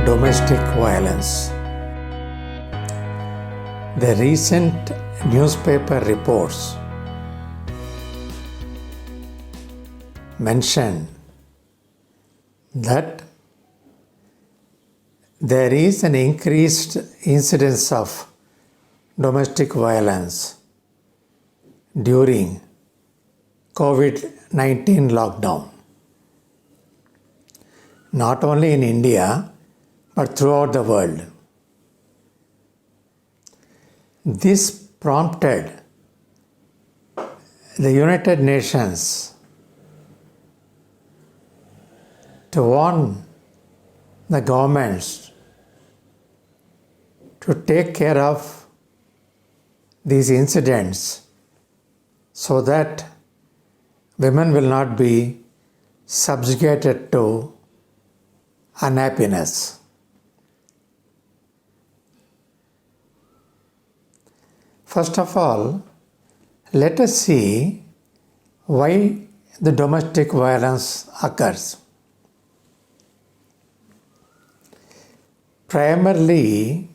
domestic violence. The recent newspaper reports mention that there is an increased incidence of domestic violence during COVID-19 lockdown, not only in India but throughout the world. This prompted the United Nations to warn the governments to take care of these incidents so that women will not be subjugated to unhappiness. First of all, let us see why the domestic violence occurs. Primarily,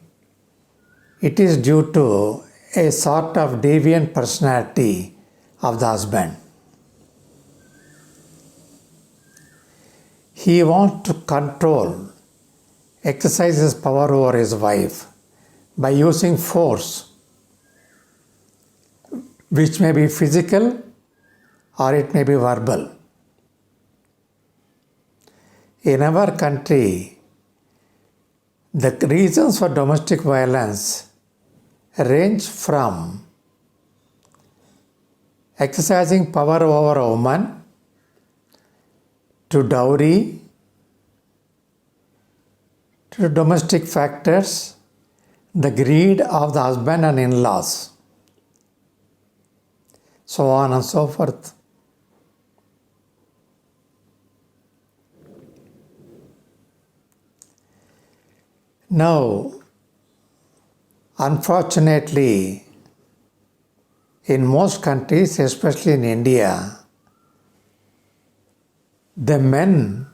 it is due to a sort of deviant personality of the husband. He wants to control, exercise his power over his wife by using force, which may be physical or it may be verbal. In our country, the reasons for domestic violence range from exercising power over a woman to dowry to domestic factors, the greed of the husband and in-laws, so on and so forth. Now, unfortunately, in most countries, especially in India, the men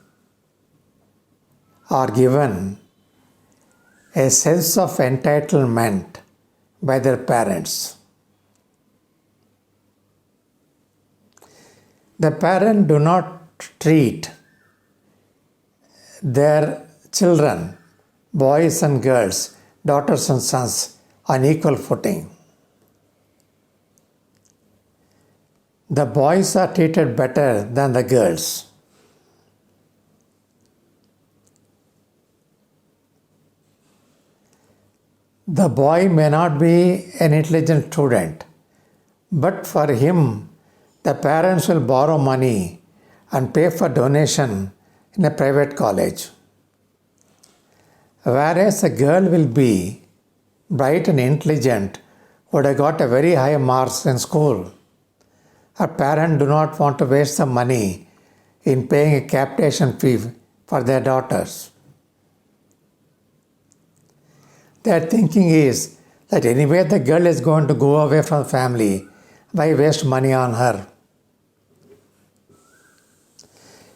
are given a sense of entitlement by their parents. The parents do not treat their children, boys and girls, daughters and sons, on equal footing. The boys are treated better than the girls. The boy may not be an intelligent student, but for him, the parents will borrow money and pay for donation in a private college. Whereas a girl will be bright and intelligent, would have got a very high marks in school. Her parents do not want to waste the money in paying a capitation fee for their daughters. Their thinking is that anyway the girl is going to go away from the family, why waste money on her?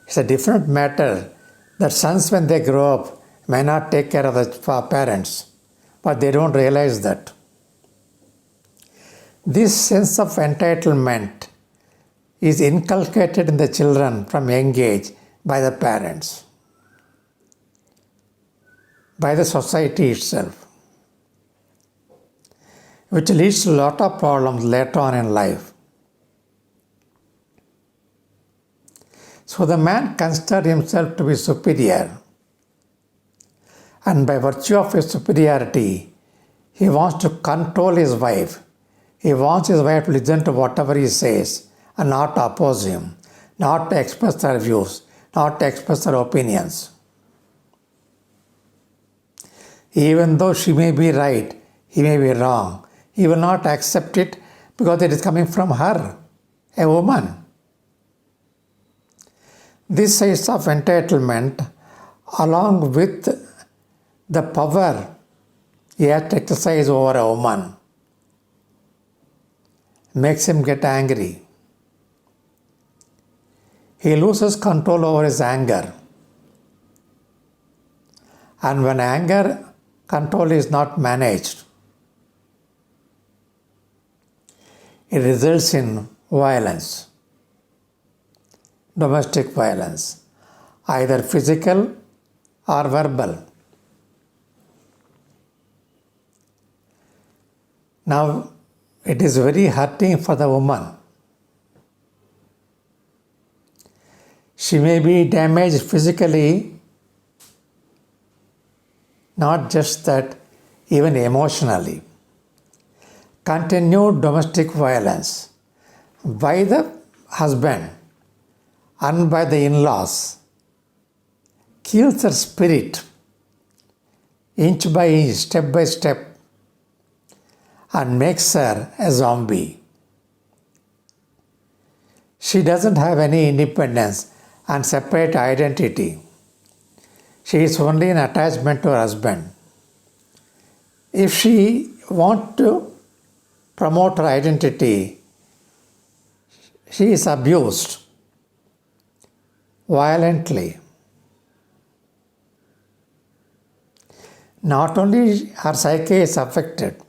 It's a different matter that sons, when they grow up, may not take care of the parents, but they don't realize that. This sense of entitlement is inculcated in the children from young age by the parents, by the society itself, which leads to a lot of problems later on in life. So the man considers himself to be superior, and by virtue of his superiority, he wants to control his wife. He wants his wife to listen to whatever he says and not to oppose him, not to express their views, not to express their opinions. Even though she may be right, he may be wrong, he will not accept it because it is coming from her, a woman. This sense of entitlement, along with the power he has to exercise over a woman, makes him get angry. He loses control over his anger. And when anger control is not managed, it results in violence, domestic violence, either physical or verbal. Now, it is very hurting for the woman. She may be damaged physically, not just that, even emotionally. Continued domestic violence by the husband and by the in-laws kills her spirit inch by inch, step by step, and makes her a zombie. She doesn't have any independence and separate identity. She is only an attachment to her husband. If she wants to promote her identity, she is abused violently. Not only her psyche is affected,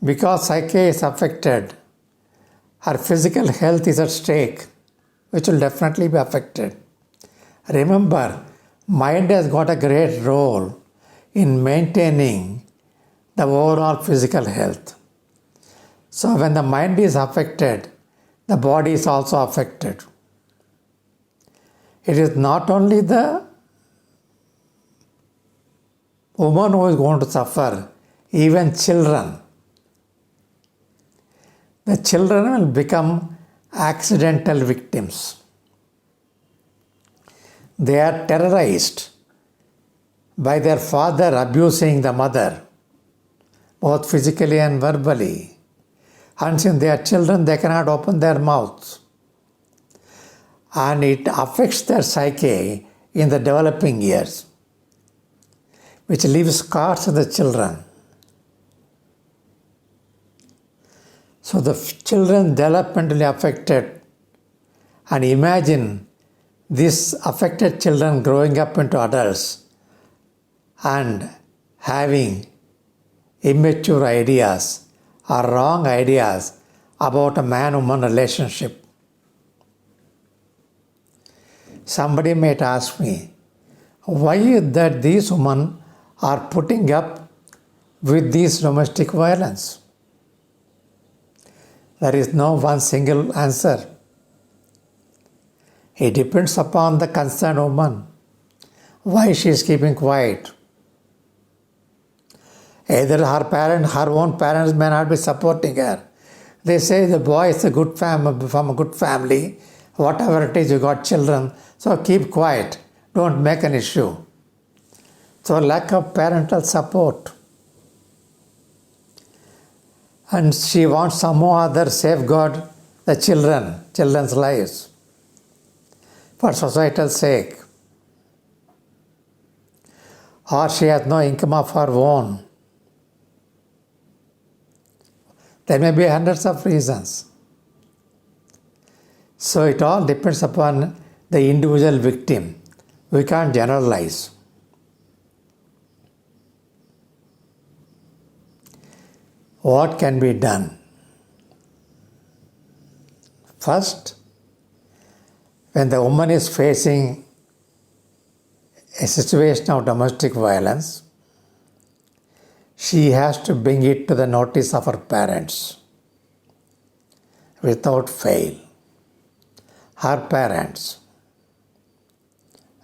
because psyche is affected, her physical health is at stake, which will definitely be affected. Remember, mind has got a great role in maintaining the overall physical health. So when the mind is affected, the body is also affected. It is not only the woman who is going to suffer, even children. The children will become accidental victims. They are terrorized by their father abusing the mother, both physically and verbally. And since they are children, they cannot open their mouths. And it affects their psyche in the developing years, which leaves scars in the children. So the children developmentally affected, and imagine these affected children growing up into adults and having immature ideas or wrong ideas about a man-woman relationship. Somebody might ask me, why is that these women are putting up with this domestic violence? There is no one single answer. It depends upon the concerned woman, why she is keeping quiet. Either her own parents may not be supporting her. They say the boy is from a good family, whatever it is, you got children, so keep quiet, don't make an issue. So lack of parental support. And she wants some other safeguard the children's lives, for societal sake. Or she has no income of her own. There may be hundreds of reasons. So it all depends upon the individual victim. We can't generalize. What can be done? First, when the woman is facing a situation of domestic violence, she has to bring it to the notice of her parents without fail. Her parents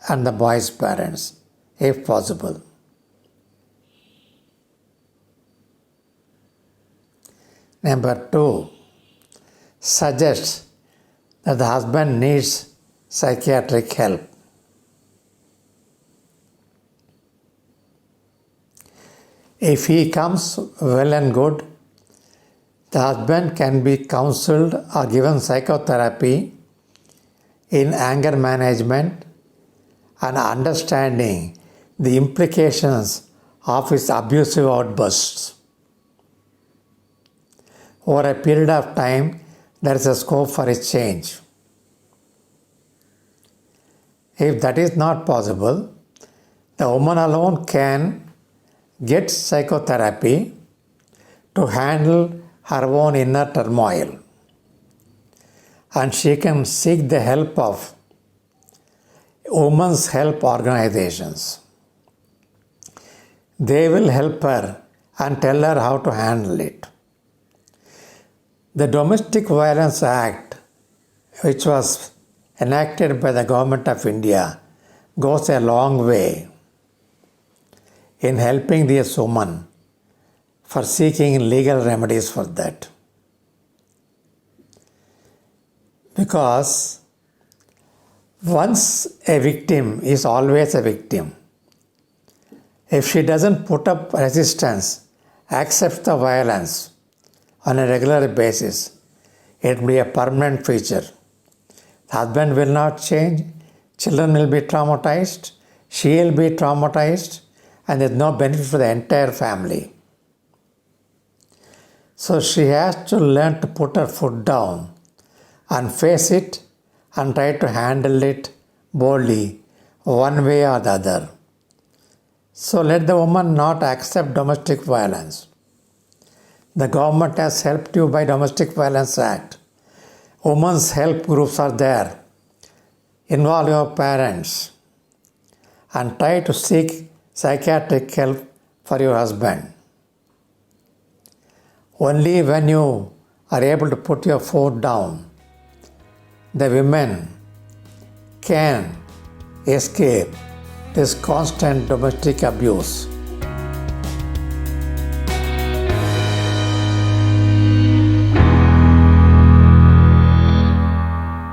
and the boy's parents, if possible. Number 2, suggest that the husband needs psychiatric help. If he comes well and good, the husband can be counseled or given psychotherapy in anger management and understanding the implications of his abusive outbursts. Over a period of time, there is a scope for a change. If that is not possible, The woman alone can get psychotherapy to handle her own inner turmoil, and she can seek the help of women's help organizations. They will help her and tell her how to handle it. The Domestic Violence Act, which was enacted by the Government of India, goes a long way in helping these women for seeking legal remedies for that. Because once a victim is always a victim. If she doesn't put up resistance, accepts the violence on a regular basis, it will be a permanent feature. The husband will not change, children will be traumatized, she will be traumatized, and there is no benefit for the entire family. So she has to learn to put her foot down and face it and try to handle it boldly, one way or the other. So let the woman not accept domestic violence. The government has helped you by Domestic Violence Act. Women's help groups are there. Involve your parents and try to seek psychiatric help for your husband. Only when you are able to put your foot down, the women can escape this constant domestic abuse.